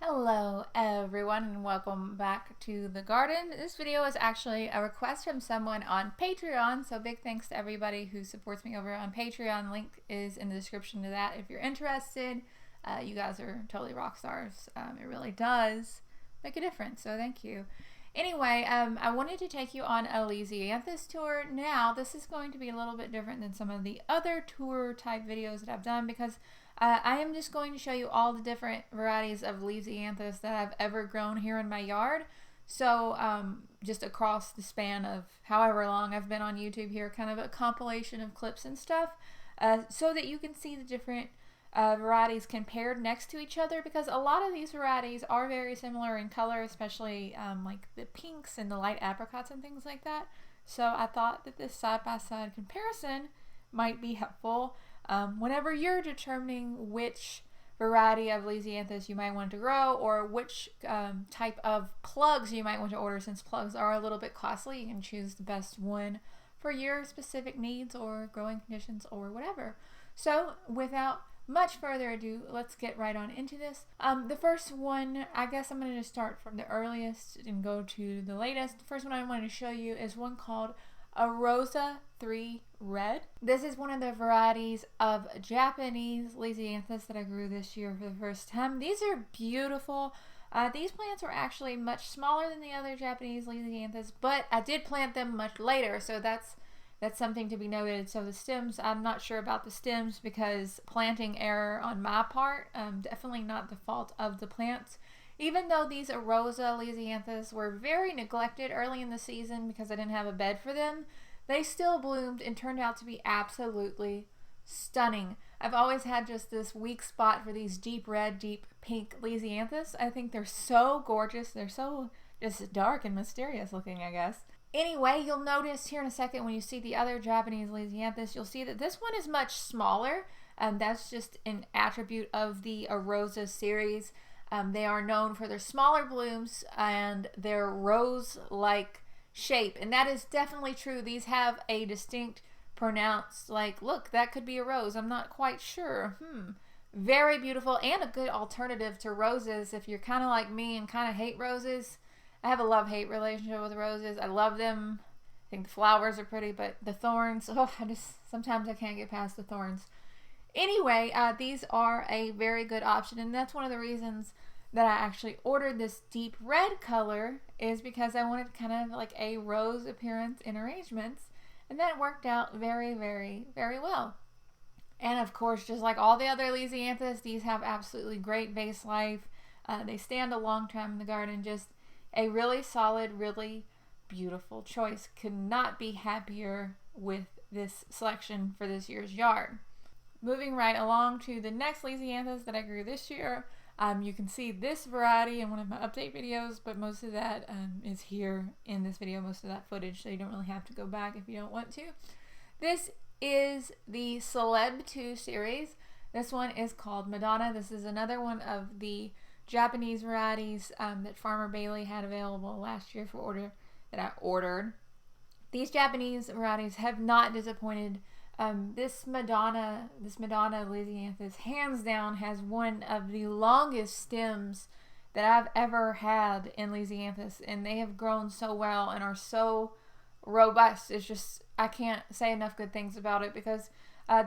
Hello everyone and welcome back to the garden. This video is actually a request from someone on Patreon, so big thanks to everybody who supports me over on Patreon. Link is in the description to that if you're interested. You guys are totally rock stars. It really does make a difference, so thank you. Anyway, I wanted to take you on a Lisianthus tour. Now, this is going to be a little bit different than some of the other tour type videos that I've done because I am just going to show you all the different varieties of Lisianthus that I've ever grown here in my yard. So just across the span of however long I've been on YouTube here, kind of a compilation of clips and stuff, so that you can see the different varieties compared next to each other, because a lot of these varieties are very similar in color, especially like the pinks and the light apricots and things like that. So I thought that this side-by-side comparison might be helpful whenever you're determining which variety of Lisianthus you might want to grow, or which type of plugs you might want to order. Since plugs are a little bit costly, you can choose the best one for your specific needs or growing conditions or whatever. So without much further ado, let's get right on into this. The first one, I guess I'm going to just start from the earliest and go to the latest. The first one I wanted to show you is one called Arosa 3 Red. This is one of the varieties of Japanese Lisianthus that I grew this year for the first time. These are beautiful. These plants are actually much smaller than the other Japanese Lisianthus, but I did plant them much later, so that's something to be noted. So the stems, I'm not sure about the stems because planting error on my part, definitely not the fault of the plants. Even though these Arosa Lisianthus were very neglected early in the season because I didn't have a bed for them, they still bloomed and turned out to be absolutely stunning. I've always had just this weak spot for these deep red, deep pink Lisianthus. I think they're so gorgeous. They're so just dark and mysterious looking, I guess. Anyway, you'll notice here in a second when you see the other Japanese Lisianthus, you'll see that this one is much smaller. That's just an attribute of the Arosa series. They are known for their smaller blooms and their rose-like shape, and that is definitely true. These have a distinct, pronounced, like, look, that could be a rose. I'm not quite sure. Very beautiful and a good alternative to roses if you're kind of like me and kind of hate roses. I have a love-hate relationship with roses. I love them. I think the flowers are pretty, but the thorns, sometimes I can't get past the thorns. Anyway, these are a very good option, and that's one of the reasons that I actually ordered this deep red color, is because I wanted kind of like a rose appearance in arrangements, and that worked out very, very, very well. And of course, just like all the other Lisianthus, these have absolutely great vase life. They stand a long time in the garden. Just a really solid, really beautiful choice. Could not be happier with this selection for this year's yard. Moving right along to the next Lisianthus that I grew this year. You can see this variety in one of my update videos, but most of that is here in this video, most of that footage, so you don't really have to go back if you don't want to. This is the Celeb 2 series. This one is called Madonna. This is another one of the Japanese varieties that Farmer Bailey had available last year for order that I ordered. These Japanese varieties have not disappointed. This Madonna Lisianthus hands down has one of the longest stems that I've ever had in Lisianthus, and they have grown so well and are so robust. It's just, I can't say enough good things about it, because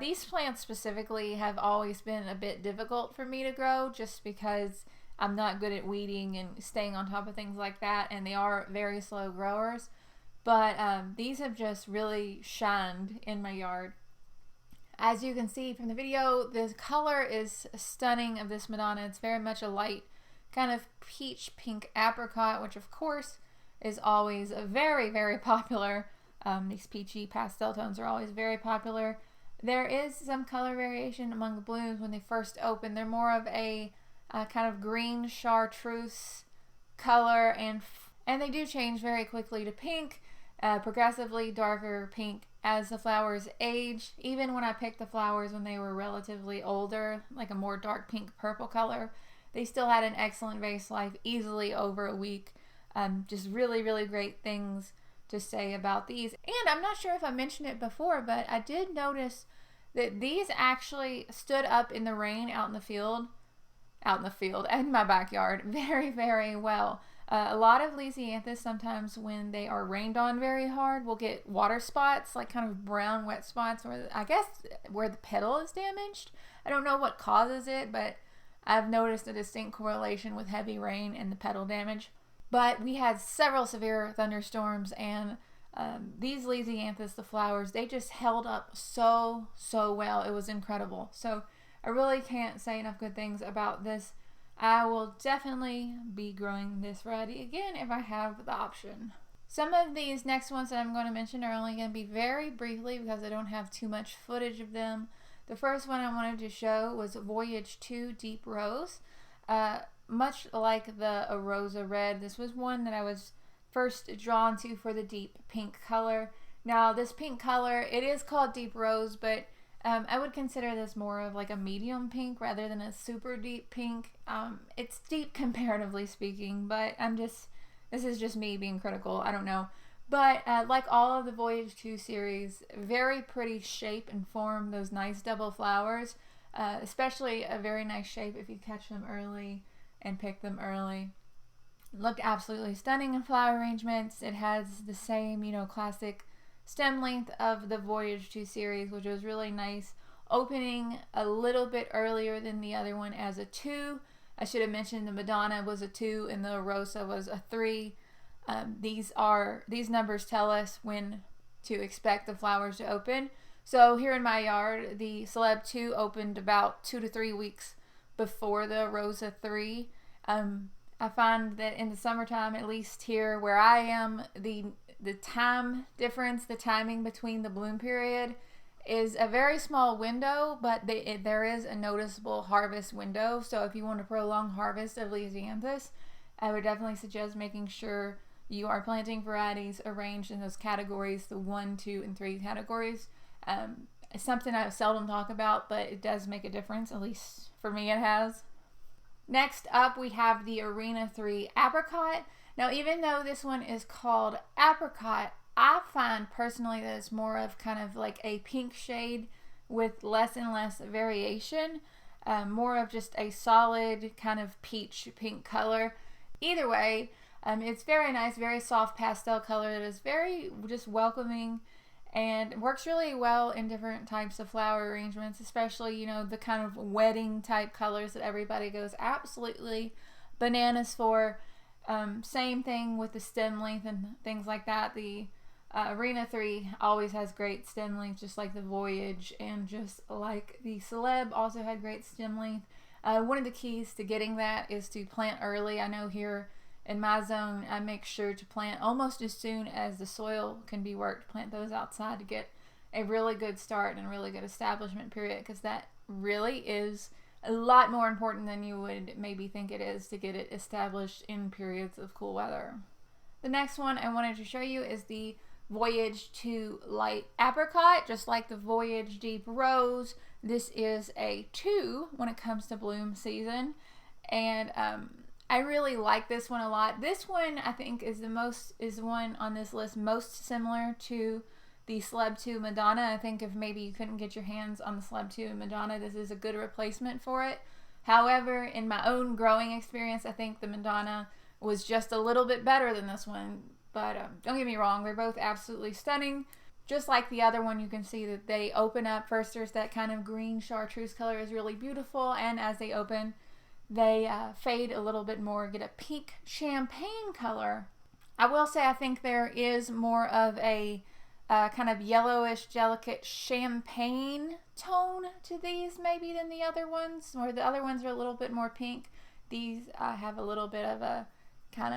these plants specifically have always been a bit difficult for me to grow, just because I'm not good at weeding and staying on top of things like that, and they are very slow growers. But these have just really shined in my yard. As you can see from the video, the color is stunning of this Madonna. It's very much a light kind of peach pink apricot, which of course is always a very, very popular. These peachy pastel tones are always very popular. There is some color variation among the blooms when they first open. They're more of a kind of green chartreuse color, and they do change very quickly to pink, progressively darker pink as the flowers age. Even when I picked the flowers when they were relatively older, like a more dark pink purple color, they still had an excellent vase life, easily over a week. Just really, really great things to say about these. And I'm not sure if I mentioned it before, but I did notice that these actually stood up in the rain out in the field out in the field and in my backyard very, very well. A lot of Lisianthus, sometimes when they are rained on very hard, will get water spots, like kind of brown wet spots, or I guess where the petal is damaged. I don't know what causes it, but I've noticed a distinct correlation with heavy rain and the petal damage. But we had several severe thunderstorms, and these Lisianthus, the flowers, they just held up so well. It was incredible. So I really can't say enough good things about this. I will definitely be growing this variety again if I have the option. Some of these next ones that I'm going to mention are only going to be very briefly because I don't have too much footage of them. The first one I wanted to show was Voyage 2 Deep Rose. Much like the Arosa Red, this was one that I was first drawn to for the deep pink color. Now this pink color, it is called Deep Rose, but I would consider this more of like a medium pink rather than a super deep pink. It's deep comparatively speaking, but this is just me being critical. I don't know. But like all of the Voyage 2 series, very pretty shape and form, those nice double flowers, especially a very nice shape if you catch them early and pick them early. Looked absolutely stunning in flower arrangements. It has the same, classic stem length of the Voyage 2 series, which was really nice. Opening a little bit earlier than the other one as a 2. I should have mentioned the Madonna was a 2 and the Arosa was a 3. These numbers tell us when to expect the flowers to open. So here in my yard, the Celeb 2 opened about 2 to 3 weeks before the Arosa 3. I find that in the summertime, at least here where I am, the time difference, the timing between the bloom period is a very small window, but there is a noticeable harvest window. So if you want to prolong harvest of Lisianthus, I would definitely suggest making sure you are planting varieties arranged in those categories, the 1, 2, and 3 categories. It's something I seldom talk about, but it does make a difference, at least for me it has. Next up, we have the Arena 3 Apricot. Now, even though this one is called Apricot, I find personally that it's more of kind of like a pink shade with less and less variation, more of just a solid kind of peach pink color. Either way, it's very nice, very soft pastel color that is very just welcoming and works really well in different types of flower arrangements, especially, the kind of wedding type colors that everybody goes absolutely bananas for. Same thing with the stem length and things like that. The Arena 3 always has great stem length, just like the Voyage, and just like the Celeb also had great stem length. One of the keys to getting that is to plant early. I know here in my zone, I make sure to plant almost as soon as the soil can be worked. Plant those outside to get a really good start and a really good establishment period, because that really is a lot more important than you would maybe think it is to get it established in periods of cool weather. The next one I wanted to show you is the Voyage 2 Light Apricot. Just like the Voyage Deep Rose, this is a 2 when it comes to bloom season, and I really like this one a lot. This one I think is the one on this list most similar to the Celeb 2 Madonna. I think if maybe you couldn't get your hands on the Celeb 2 Madonna, this is a good replacement for it. However, in my own growing experience, I think the Madonna was just a little bit better than this one. But don't get me wrong, they're both absolutely stunning. Just like the other one, you can see that they open up. First, there's that kind of green chartreuse color is really beautiful, and as they open, they fade a little bit more, get a pink champagne color. I will say I think there is more of a kind of yellowish, delicate champagne tone to these maybe than the other ones, where the other ones are a little bit more pink. These have a little bit of a kind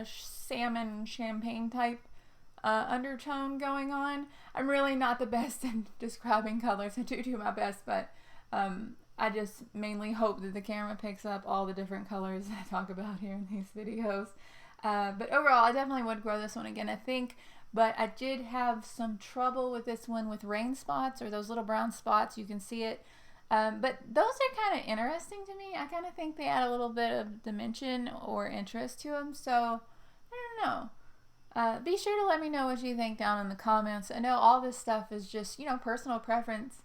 of salmon champagne type undertone going on. I'm really not the best in describing colors. I do my best, but I just mainly hope that the camera picks up all the different colors that I talk about here in these videos. But overall, I definitely would grow this one again, I think. But I did have some trouble with this one with rain spots, or those little brown spots. You can see it. But those are kind of interesting to me. I kind of think they add a little bit of dimension or interest to them. So, I don't know. Be sure to let me know what you think down in the comments. I know all this stuff is just, personal preference.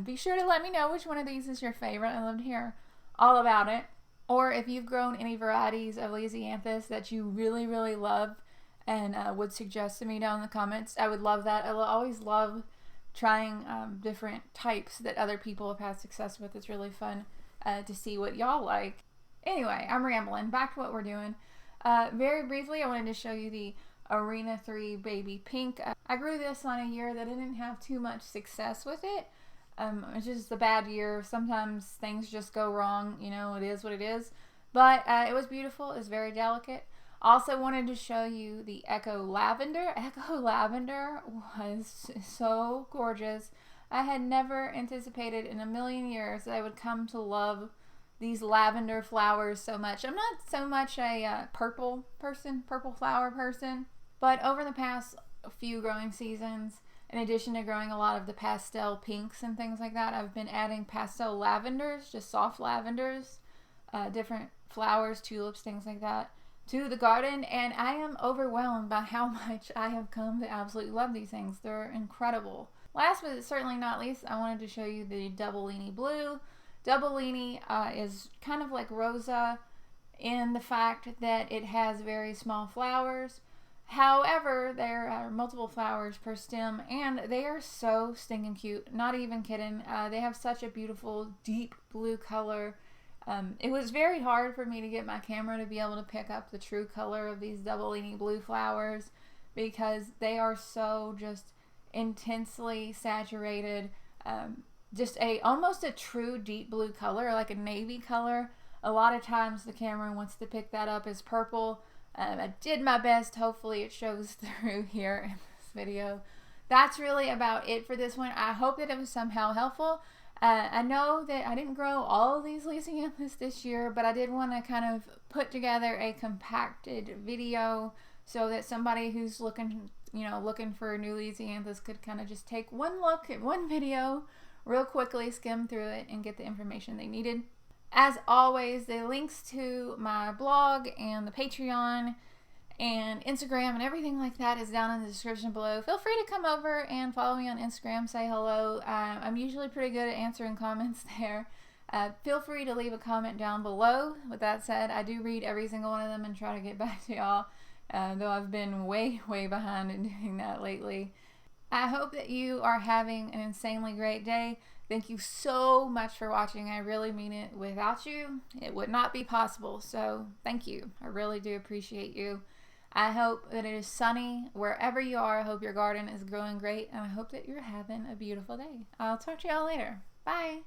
Be sure to let me know which one of these is your favorite. I'd love to hear all about it. Or if you've grown any varieties of Lisianthus that you really, really love and would suggest to me down in the comments, I would love that. I always love trying different types that other people have had success with. It's really fun to see what y'all like. Anyway, I'm rambling. Back to what we're doing. Very briefly, I wanted to show you the Arena 3 Baby Pink. I grew this on a year that I didn't have too much success with it. It's just a bad year. Sometimes things just go wrong. You know, it is what it is. But it was beautiful. It was very delicate. Also wanted to show you the Echo Lavender. Echo Lavender was so gorgeous. I had never anticipated in a million years that I would come to love these lavender flowers so much. I'm not so much a purple flower person, but over the past few growing seasons, in addition to growing a lot of the pastel pinks and things like that, I've been adding pastel lavenders, just soft lavenders, different flowers, tulips, things like that, to the garden, and I am overwhelmed by how much I have come to absolutely love these things. They're incredible. Last but certainly not least, I wanted to show you the Double-Lainy Blue. Double-Lainy is kind of like Rosa in the fact that it has very small flowers. However, there are multiple flowers per stem, and they are so stinking cute. Not even kidding. They have such a beautiful deep blue color. It was very hard for me to get my camera to be able to pick up the true color of these Double-Lainy blue flowers because they are so just intensely saturated. Just almost a true deep blue color, like a navy color. A lot of times the camera wants to pick that up as purple. I did my best. Hopefully it shows through here in this video. That's really about it for this one. I hope that it was somehow helpful. I know that I didn't grow all of these Lisianthus this year, but I did want to kind of put together a compacted video so that somebody who's looking for new Lisianthus could kind of just take one look at one video real quickly, skim through it, and get the information they needed. As always, the links to my blog and the Patreon and Instagram and everything like that is down in the description below. Feel free to come over and follow me on Instagram, say hello. I'm usually pretty good at answering comments there. Feel free to leave a comment down below. With that said, I do read every single one of them and try to get back to y'all, though I've been way behind in doing that lately. I hope that you are having an insanely great day. Thank you so much for watching. I really mean it. Without you, it would not be possible. So thank you. I really do appreciate you. I hope that it is sunny wherever you are. I hope your garden is growing great, and I hope that you're having a beautiful day. I'll talk to y'all later. Bye.